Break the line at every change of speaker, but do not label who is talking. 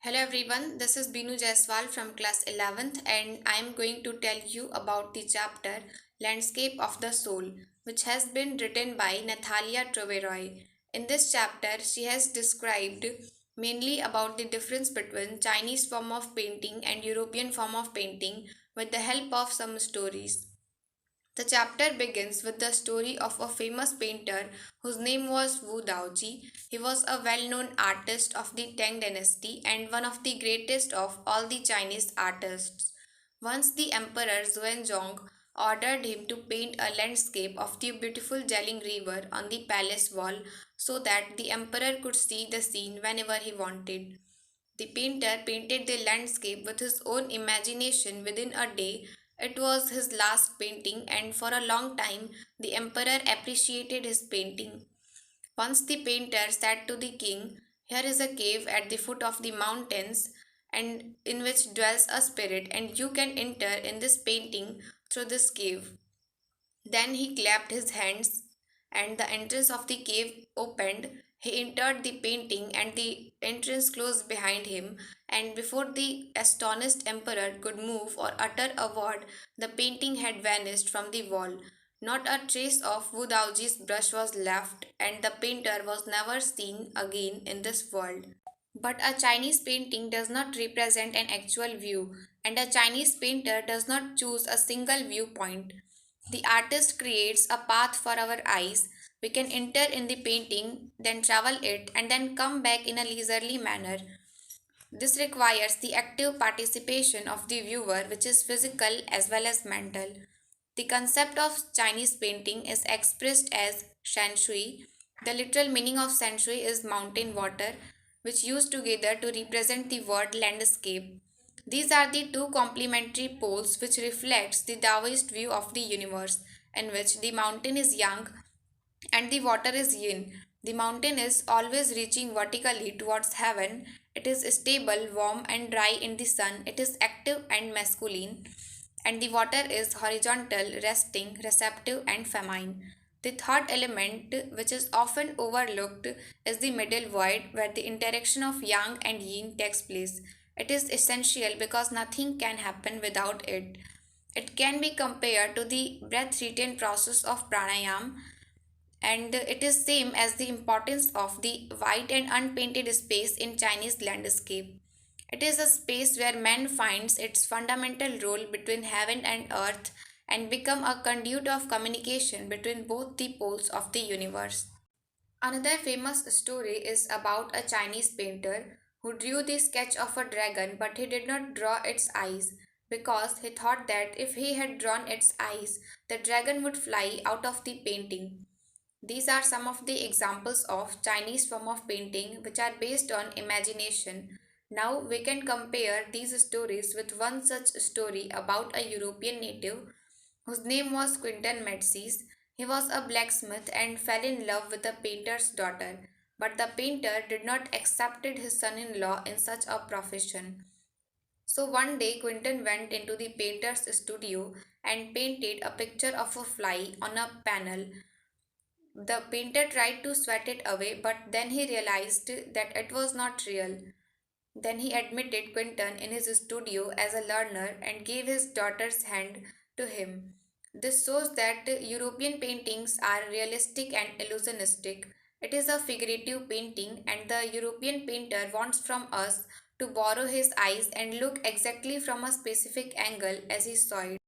Hello everyone, this is Binu Jaiswal from class 11th and I am going to tell you about the chapter Landscape of the Soul, which has been written by Nathalia Troveroy. In this chapter, she has described mainly about the difference between Chinese form of painting and European form of painting with the help of some stories. The chapter begins with the story of a famous painter whose name was Wu Daoji. He was a well known artist of the Tang dynasty and one of the greatest of all the Chinese artists. Once the Emperor Xuanzong ordered him to paint a landscape of the beautiful Jialing River on the palace wall so that the emperor could see the scene whenever he wanted. The painter painted the landscape with his own imagination within a day. It was his last painting, and for a long time the emperor appreciated his painting. Once the painter said to the king, "Here is a cave at the foot of the mountains, and in which dwells a spirit, and you can enter in this painting through this cave." Then he clapped his hands, and the entrance of the cave opened. He entered the painting, and the entrance closed behind him. And before the astonished emperor could move or utter a word, the painting had vanished from the wall. Not a trace of Wu Daoji's brush was left, and the painter was never seen again in this world. But a Chinese painting does not represent an actual view, and a Chinese painter does not choose a single viewpoint. The artist creates a path for our eyes. We can enter in the painting, then travel it, and then come back in a leisurely manner. This requires the active participation of the viewer, which is physical as well as mental. The concept of Chinese painting is expressed as shan shui. The literal meaning of shan shui is mountain water, which used together to represent the word landscape. These are the two complementary poles which reflects the Taoist view of the universe, in which the mountain is yang and the water is yin. The mountain is always reaching vertically towards heaven. It is stable, warm, and dry in the sun. It is active and masculine. And the water is horizontal, resting, receptive, and feminine. The third element, which is often overlooked, is the middle void where the interaction of yang and yin takes place. It is essential because nothing can happen without it. It can be compared to the breath retain process of pranayam, and it is same as the importance of the white and unpainted space in Chinese landscape. It is a space where man finds its fundamental role between heaven and earth and become a conduit of communication between both the poles of the universe. Another famous story is about a Chinese painter who drew the sketch of a dragon, but he did not draw its eyes because he thought that if he had drawn its eyes, the dragon would fly out of the painting. These are some of the examples of Chinese form of painting which are based on imagination. Now we can compare these stories with one such story about a European native whose name was Quinton Metsis. He was a blacksmith and fell in love with a painter's daughter, but the painter did not accept his son-in-law in such a profession. So one day Quinton went into the painter's studio and painted a picture of a fly on a panel. The painter tried to sweat it away, but then he realized that it was not real. Then he admitted Quinton in his studio as a learner and gave his daughter's hand to him. This shows that European paintings are realistic and illusionistic. It is a figurative painting, and the European painter wants from us to borrow his eyes and look exactly from a specific angle as he saw it.